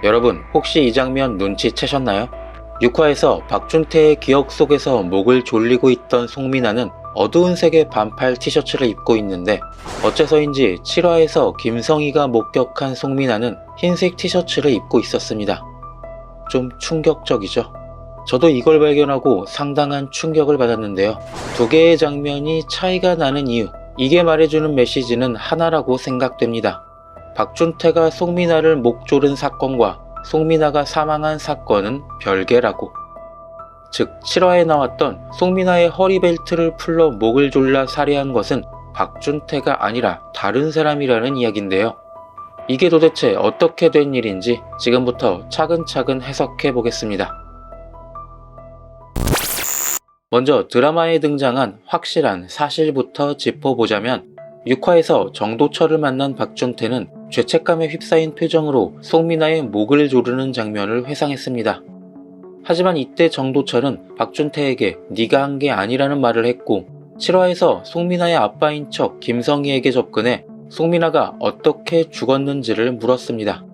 여러분, 혹시 이 장면 눈치채셨나요? 6화에서 박준태의 기억 속에서 목을 졸리고 있던 송민아는 어두운 색의 반팔 티셔츠를 입고 있는데, 어째서인지 7화에서 김성희가 목격한 송민아는 흰색 티셔츠를 입고 있었습니다. 좀 충격적이죠? 저도 이걸 발견하고 상당한 충격을 받았는데요. 두 개의 장면이 차이가 나는 이유, 이게 말해주는 메시지는 하나라고 생각됩니다. 박준태가 송민아를 목 조른 사건과 송민아가 사망한 사건은 별개라고. 즉 7화에 나왔던 송민아의 허리벨트를 풀러 목을 졸라 살해한 것은 박준태가 아니라 다른 사람이라는 이야기인데요. 이게 도대체 어떻게 된 일인지 지금부터 차근차근 해석해 보겠습니다. 먼저 드라마에 등장한 확실한 사실부터 짚어보자면, 6화에서 정도철을 만난 박준태는 죄책감에 휩싸인 표정으로 송민아의 목을 조르는 장면을 회상했습니다. 하지만 이때 정도철은 박준태에게 네가 한 게 아니라는 말을 했고, 7화에서 송민아의 아빠인 척 김성희에게 접근해 송민아가 어떻게 죽었는지를 물었습니다.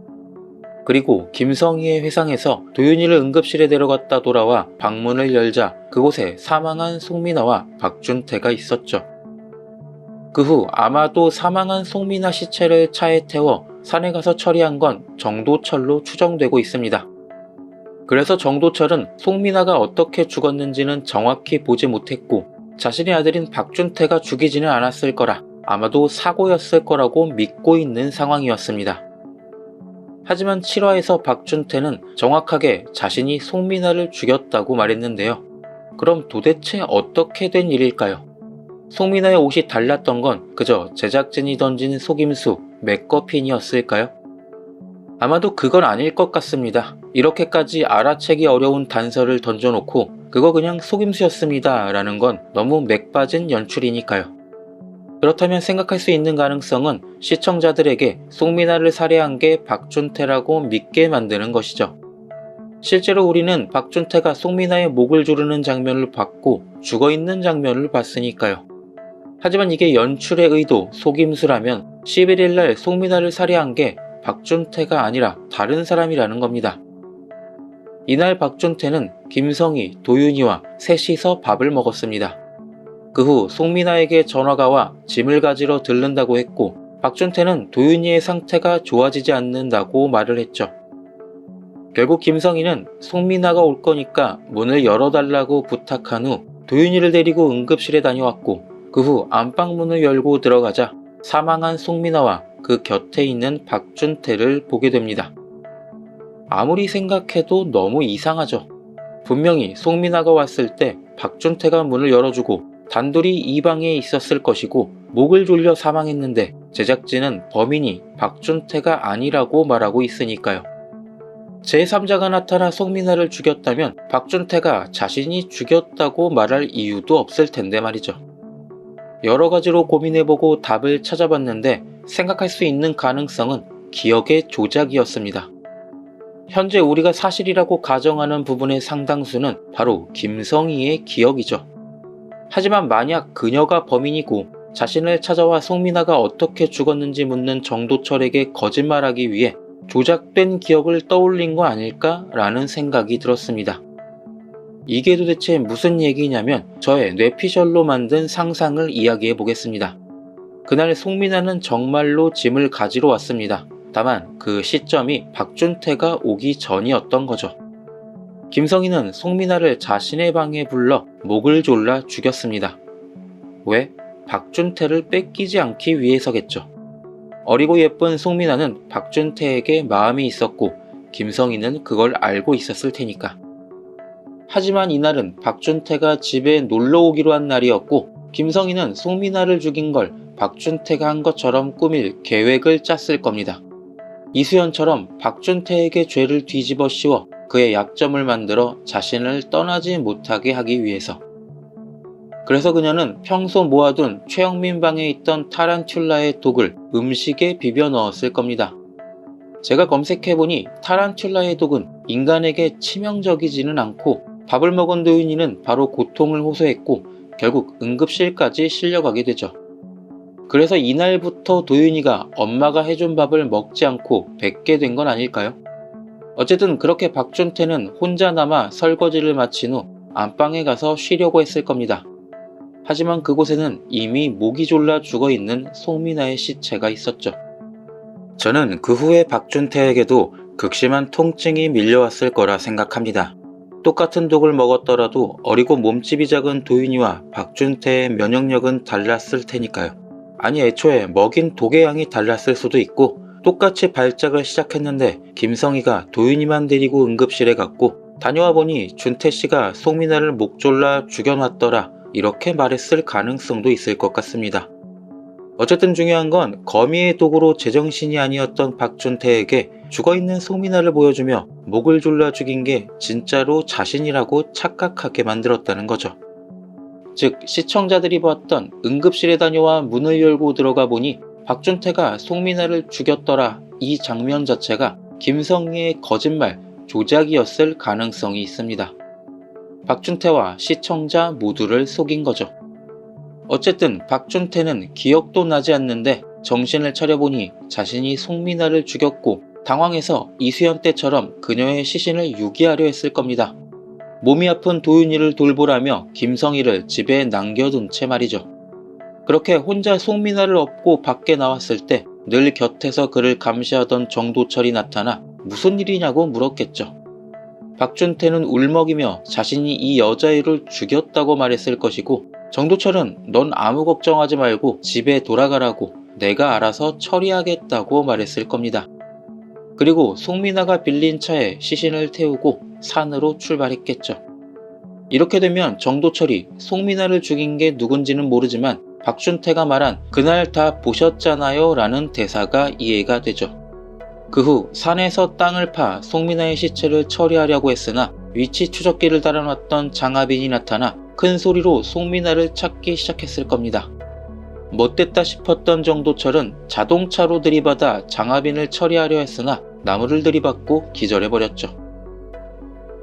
그리고 김성희의 회상에서 도윤이를 응급실에 데려갔다 돌아와 방문을 열자 그곳에 사망한 송민아와 박준태가 있었죠. 그 후 아마도 사망한 송민아 시체를 차에 태워 산에 가서 처리한 건 정도철로 추정되고 있습니다. 그래서 정도철은 송민아가 어떻게 죽었는지는 정확히 보지 못했고, 자신의 아들인 박준태가 죽이지는 않았을 거라, 아마도 사고였을 거라고 믿고 있는 상황이었습니다. 하지만 7화에서 박준태는 정확하게 자신이 송민아를 죽였다고 말했는데요. 그럼 도대체 어떻게 된 일일까요? 송민아의 옷이 달랐던 건 그저 제작진이 던진 속임수, 맥거핀이었을까요? 아마도 그건 아닐 것 같습니다. 이렇게까지 알아채기 어려운 단서를 던져놓고 그거 그냥 속임수였습니다 라는 건 너무 맥빠진 연출이니까요. 그렇다면 생각할 수 있는 가능성은 시청자들에게 송민아를 살해한 게 박준태라고 믿게 만드는 것이죠. 실제로 우리는 박준태가 송민아의 목을 조르는 장면을 봤고 죽어있는 장면을 봤으니까요. 하지만 이게 연출의 의도, 속임수라면 11일날 송민아를 살해한 게 박준태가 아니라 다른 사람이라는 겁니다. 이날 박준태는 김성희, 도윤이와 셋이서 밥을 먹었습니다. 그 후 송민아에게 전화가 와 짐을 가지러 들른다고 했고, 박준태는 도윤이의 상태가 좋아지지 않는다고 말을 했죠. 결국 김성희는 송민아가 올 거니까 문을 열어달라고 부탁한 후 도윤이를 데리고 응급실에 다녀왔고, 그 후 안방문을 열고 들어가자 사망한 송민아와 그 곁에 있는 박준태를 보게 됩니다. 아무리 생각해도 너무 이상하죠. 분명히 송민아가 왔을 때 박준태가 문을 열어주고 단둘이 이 방에 있었을 것이고, 목을 졸려 사망했는데 제작진은 범인이 박준태가 아니라고 말하고 있으니까요. 제3자가 나타나 송민아를 죽였다면 박준태가 자신이 죽였다고 말할 이유도 없을 텐데 말이죠. 여러 가지로 고민해보고 답을 찾아봤는데 생각할 수 있는 가능성은 기억의 조작이었습니다. 현재 우리가 사실이라고 가정하는 부분의 상당수는 바로 김성희의 기억이죠. 하지만 만약 그녀가 범인이고 자신을 찾아와 송민아가 어떻게 죽었는지 묻는 정도철에게 거짓말하기 위해 조작된 기억을 떠올린 거 아닐까라는 생각이 들었습니다. 이게 도대체 무슨 얘기냐면 저의 뇌피셜로 만든 상상을 이야기해 보겠습니다. 그날 송민아는 정말로 짐을 가지러 왔습니다. 다만 그 시점이 박준태가 오기 전이었던 거죠. 김성희는 송민아를 자신의 방에 불러 목을 졸라 죽였습니다. 왜? 박준태를 뺏기지 않기 위해서겠죠. 어리고 예쁜 송민아는 박준태에게 마음이 있었고 김성희는 그걸 알고 있었을 테니까. 하지만 이날은 박준태가 집에 놀러 오기로 한 날이었고, 김성희는 송민아를 죽인 걸 박준태가 한 것처럼 꾸밀 계획을 짰을 겁니다. 이수연처럼 박준태에게 죄를 뒤집어 씌워 그의 약점을 만들어 자신을 떠나지 못하게 하기 위해서. 그래서 그녀는 평소 모아둔 최영민 방에 있던 타란툴라의 독을 음식에 비벼 넣었을 겁니다. 제가 검색해보니 타란툴라의 독은 인간에게 치명적이지는 않고 밥을 먹은 도윤이는 바로 고통을 호소했고 결국 응급실까지 실려가게 되죠. 그래서 이날부터 도윤이가 엄마가 해준 밥을 먹지 않고 뱉게 된 건 아닐까요? 어쨌든 그렇게 박준태는 혼자 남아 설거지를 마친 후 안방에 가서 쉬려고 했을 겁니다. 하지만 그곳에는 이미 목이 졸라 죽어있는 송민아의 시체가 있었죠. 저는 그 후에 박준태에게도 극심한 통증이 밀려왔을 거라 생각합니다. 똑같은 독을 먹었더라도 어리고 몸집이 작은 도윤이와 박준태의 면역력은 달랐을 테니까요. 아니 애초에 먹인 독의 양이 달랐을 수도 있고 똑같이 발작을 시작했는데 김성희가 도윤이만 데리고 응급실에 갔고 다녀와 보니 준태씨가 송민아를 목 졸라 죽여놨더라 이렇게 말했을 가능성도 있을 것 같습니다. 어쨌든 중요한 건 거미의 독으로 제정신이 아니었던 박준태에게 죽어있는 송민아를 보여주며 목을 졸라 죽인 게 진짜로 자신이라고 착각하게 만들었다는 거죠. 즉 시청자들이 봤던 응급실에 다녀와 문을 열고 들어가 보니 박준태가 송민아를 죽였더라 이 장면 자체가 김성희의 거짓말, 조작이었을 가능성이 있습니다. 박준태와 시청자 모두를 속인 거죠. 어쨌든 박준태는 기억도 나지 않는데 정신을 차려보니 자신이 송민아를 죽였고 당황해서 이수연 때처럼 그녀의 시신을 유기하려 했을 겁니다. 몸이 아픈 도윤이를 돌보라며 김성희를 집에 남겨둔 채 말이죠. 그렇게 혼자 송민아를 업고 밖에 나왔을 때 늘 곁에서 그를 감시하던 정도철이 나타나 무슨 일이냐고 물었겠죠. 박준태는 울먹이며 자신이 이 여자애를 죽였다고 말했을 것이고 정도철은 넌 아무 걱정하지 말고 집에 돌아가라고 내가 알아서 처리하겠다고 말했을 겁니다. 그리고 송민아가 빌린 차에 시신을 태우고 산으로 출발했겠죠. 이렇게 되면 정도철이 송민아를 죽인 게 누군지는 모르지만 박준태가 말한 그날 다 보셨잖아요 라는 대사가 이해가 되죠. 그 후 산에서 땅을 파 송민아의 시체를 처리하려고 했으나 위치 추적기를 달아놨던 장하빈이 나타나 큰 소리로 송민아를 찾기 시작했을 겁니다. 못됐다 싶었던 정도철은 자동차로 들이받아 장하빈을 처리하려 했으나 나무를 들이받고 기절해버렸죠.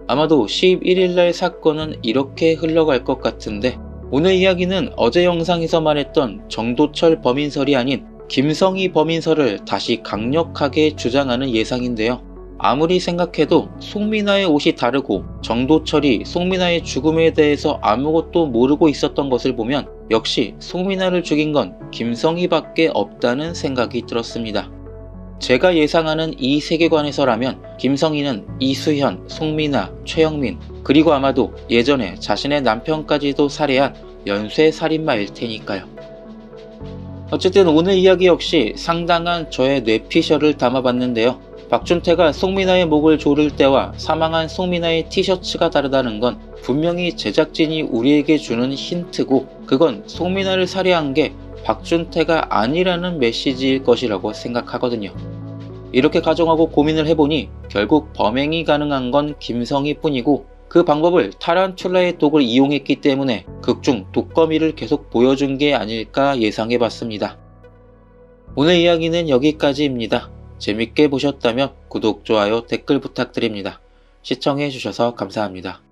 아마도 11일날 사건은 이렇게 흘러갈 것 같은데 오늘 이야기는 어제 영상에서 말했던 정도철 범인설이 아닌 김성희 범인설을 다시 강력하게 주장하는 예상인데요. 아무리 생각해도 송민아의 옷이 다르고 정도철이 송민아의 죽음에 대해서 아무것도 모르고 있었던 것을 보면 역시 송민아를 죽인 건 김성희밖에 없다는 생각이 들었습니다. 제가 예상하는 이 세계관에서라면 김성희는 이수현, 송민아, 최영민 그리고 아마도 예전에 자신의 남편까지도 살해한 연쇄살인마일 테니까요. 어쨌든 오늘 이야기 역시 상당한 저의 뇌피셜을 담아봤는데요. 박준태가 송민아의 목을 조를 때와 사망한 송민아의 티셔츠가 다르다는 건 분명히 제작진이 우리에게 주는 힌트고 그건 송민아를 살해한 게 박준태가 아니라는 메시지일 것이라고 생각하거든요. 이렇게 가정하고 고민을 해보니 결국 범행이 가능한 건 김성희 뿐이고 그 방법을 타란툴라의 독을 이용했기 때문에 극중 독거미를 계속 보여준 게 아닐까 예상해봤습니다. 오늘 이야기는 여기까지입니다. 재밌게 보셨다면 구독, 좋아요, 댓글 부탁드립니다. 시청해주셔서 감사합니다.